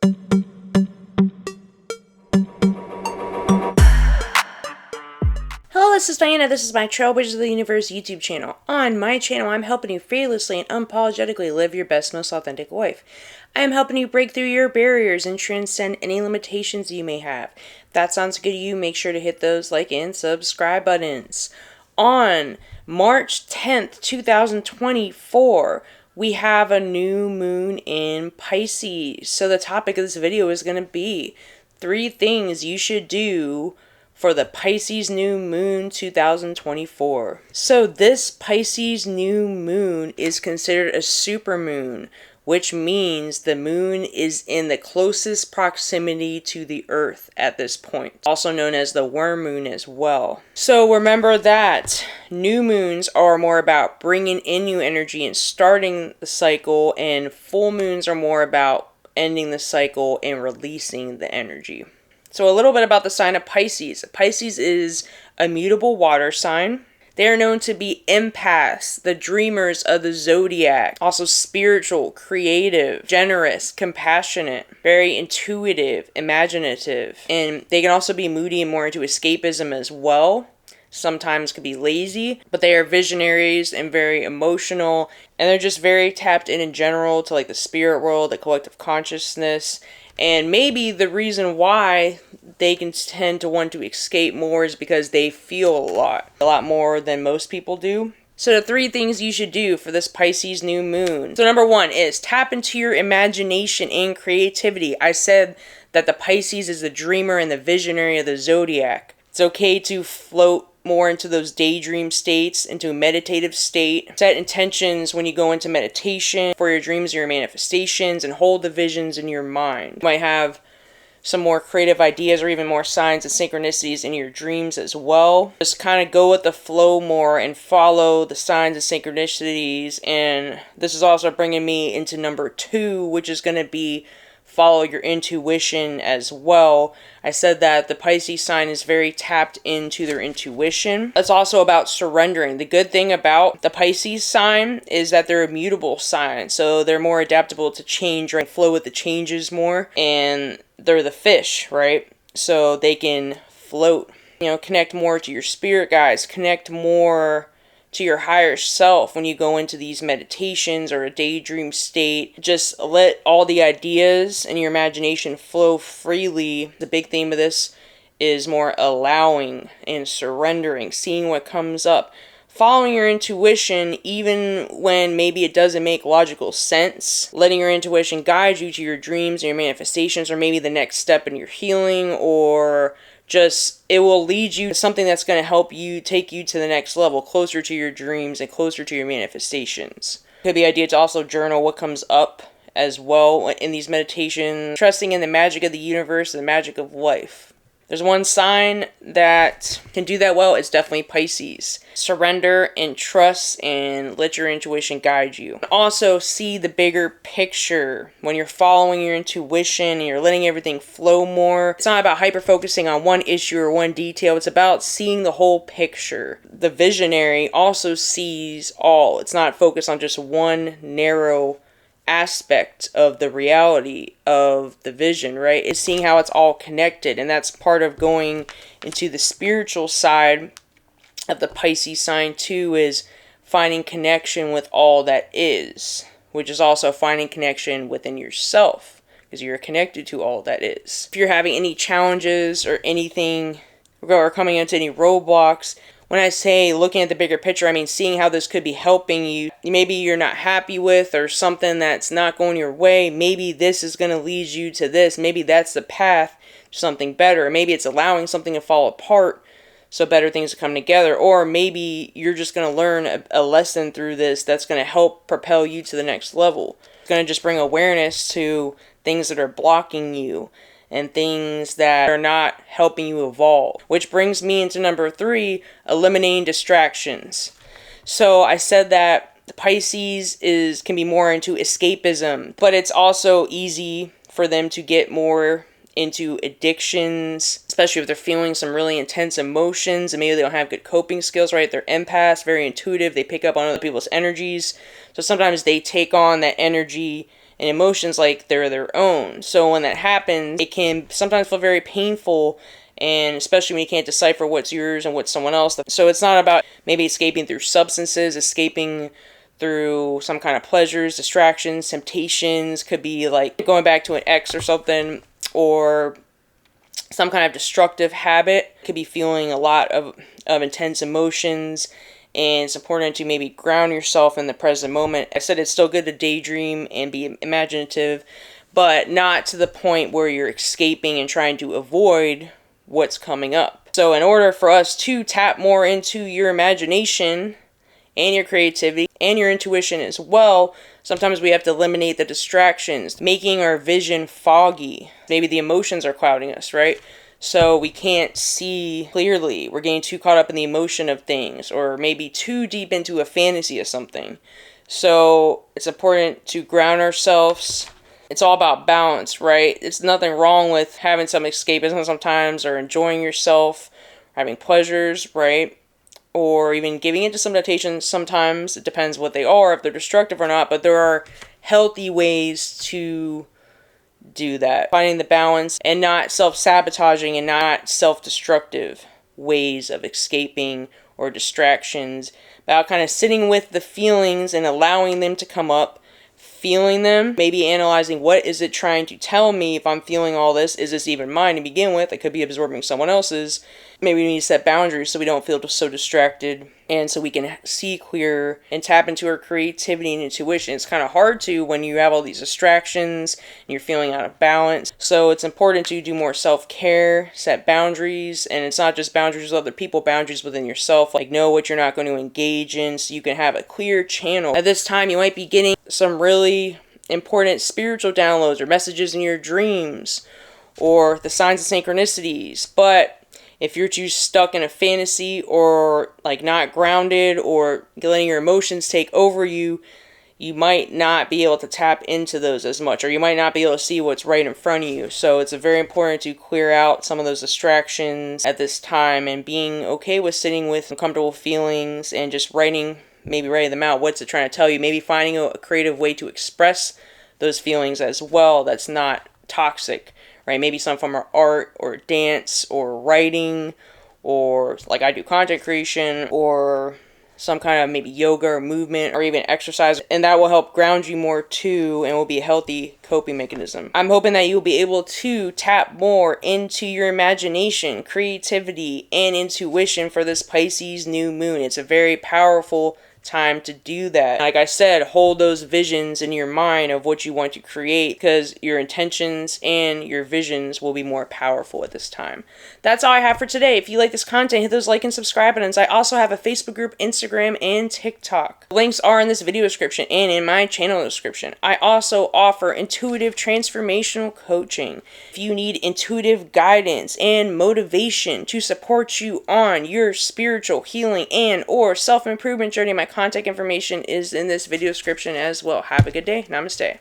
Hello, this is Diana. This is my Trailblazers of the Universe YouTube channel. On my channel, I'm helping you fearlessly and unapologetically live your best, most authentic life. I am helping you break through your barriers and transcend any limitations you may have. If that sounds good to you, make sure to hit those like and subscribe buttons. On March 10th, 2024, we have a new moon in Pisces. So the topic of this video is going to be 3 things you should do for the Pisces New Moon 2024. So this Pisces New Moon is considered a supermoon, which means the moon is in the closest proximity to the Earth at this point, also known as the worm moon as well. So remember that new moons are more about bringing in new energy and starting the cycle, and full moons are more about ending the cycle and releasing the energy. So a little bit about the sign of Pisces. Pisces is a mutable water sign. They are known to be empaths, the dreamers of the zodiac. Also spiritual, creative, generous, compassionate, very intuitive, imaginative. And they can also be moody and more into escapism as well. Sometimes could be lazy, but they are visionaries and very emotional. And they're just very tapped in general to like the spirit world, the collective consciousness. And maybe the reason why they can tend to want to escape more is because they feel a lot more than most people do. So the 3 things you should do for this Pisces new moon. So number 1 is tap into your imagination and creativity. I said that the Pisces is the dreamer and the visionary of the zodiac. It's okay to float more into those daydream states, into a meditative state. Set intentions when you go into meditation for your dreams or your manifestations, and hold the visions in your mind. You might have some more creative ideas or even more signs and synchronicities in your dreams as well. Just kind of go with the flow more and follow the signs and synchronicities. And this is also bringing me into number 2, which is going to be follow your intuition as well. I said that the Pisces sign is very tapped into their intuition. It's also about surrendering. The good thing about the Pisces sign is that they're a mutable sign, so they're more adaptable to change, right? Flow with the changes more, and they're the fish, right? So they can float, connect more to your spirit guides, connect more to your higher self when you go into these meditations or a daydream state. Just let all the ideas and your imagination flow freely. The big theme of this is more allowing and surrendering, seeing what comes up, following your intuition even when maybe it doesn't make logical sense, letting your intuition guide you to your dreams and your manifestations, or maybe the next step in your healing, or just it will lead you to something that's going to help you take you to the next level, closer to your dreams and closer to your manifestations. It could be an idea to also journal what comes up as well in these meditations, trusting in the magic of the universe and the magic of life. There's one sign that can do that well. It's definitely Pisces. Surrender and trust and let your intuition guide you. Also see the bigger picture. When you're following your intuition and you're letting everything flow more, it's not about hyper-focusing on one issue or one detail. It's about seeing the whole picture. The visionary also sees all. It's not focused on just one narrow aspect of the reality of the vision, right? It's seeing how it's all connected, and that's part of going into the spiritual side of the Pisces sign too, is finding connection with all that is, which is also finding connection within yourself, because you're connected to all that is. If you're having any challenges or anything, or coming into any roadblocks, when I say looking at the bigger picture, I mean seeing how this could be helping you. Maybe you're not happy with, or something that's not going your way. Maybe this is going to lead you to this. Maybe that's the path to something better. Maybe it's allowing something to fall apart so better things come together. Or maybe you're just going to learn a lesson through this that's going to help propel you to the next level. It's going to just bring awareness to things that are blocking you and things that are not helping you evolve. Which brings me into number 3, eliminating distractions. So I said that the Pisces can be more into escapism, but it's also easy for them to get more into addictions, especially if they're feeling some really intense emotions and maybe they don't have good coping skills, right? They're empaths, very intuitive. They pick up on other people's energies. So sometimes they take on that energy and emotions like they're their own. So when that happens, it can sometimes feel very painful, and especially when you can't decipher what's yours and what's someone else. So it's not about maybe escaping through substances, escaping through some kind of pleasures, distractions, temptations. Could be like going back to an ex or something, or some kind of destructive habit. Could be feeling a lot of intense emotions, and it's important to maybe ground yourself in the present moment. I said it's still good to daydream and be imaginative, but not to the point where you're escaping and trying to avoid what's coming up. So in order for us to tap more into your imagination and your creativity and your intuition as well, sometimes we have to eliminate the distractions, making our vision foggy. Maybe the emotions are clouding us, right? So we can't see clearly. We're getting too caught up in the emotion of things, or maybe too deep into a fantasy of something. So it's important to ground ourselves. It's all about balance, right? It's nothing wrong with having some escapism sometimes, or enjoying yourself, or having pleasures, right? Or even giving into some temptations sometimes. It depends what they are, if they're destructive or not, but there are healthy ways to do that. Finding the balance and not self-sabotaging and not self-destructive ways of escaping or distractions. About kind of sitting with the feelings and allowing them to come up, feeling them, maybe analyzing what is it trying to tell me. If I'm feeling all this, is this even mine to begin with? It could be absorbing someone else's. Maybe we need to set boundaries so we don't feel so distracted, and so we can see clearer and tap into our creativity and intuition. It's kind of hard to when you have all these distractions and you're feeling out of balance. So it's important to do more self-care, set boundaries, and it's not just boundaries with other people, boundaries within yourself. Like know what you're not going to engage in so you can have a clear channel. At this time, you might be getting some really important spiritual downloads or messages in your dreams, or the signs and synchronicities. But if you're too stuck in a fantasy, or like not grounded, or letting your emotions take over you, you might not be able to tap into those as much, or you might not be able to see what's right in front of you. So it's very important to clear out some of those distractions at this time, and being okay with sitting with uncomfortable feelings and just maybe writing them out. What's it trying to tell you? Maybe finding a creative way to express those feelings as well that's not toxic, right? Maybe some form of art or dance or writing, or like I do content creation, or some kind of maybe yoga or movement, or even exercise, and that will help ground you more too, and will be a healthy coping mechanism. I'm hoping that you'll be able to tap more into your imagination, creativity, and intuition for this Pisces new moon. It's a very powerful time to do that. Like I said, hold those visions in your mind of what you want to create, because your intentions and your visions will be more powerful at this time. That's all I have for today. If you like this content, hit those like and subscribe buttons. I also have a Facebook group, Instagram, and TikTok. Links are in this video description and in my channel description. I also offer intuitive transformational coaching. If you need intuitive guidance and motivation to support you on your spiritual healing and or self-improvement journey, my contact information is in this video description as well. Have a good day. Namaste.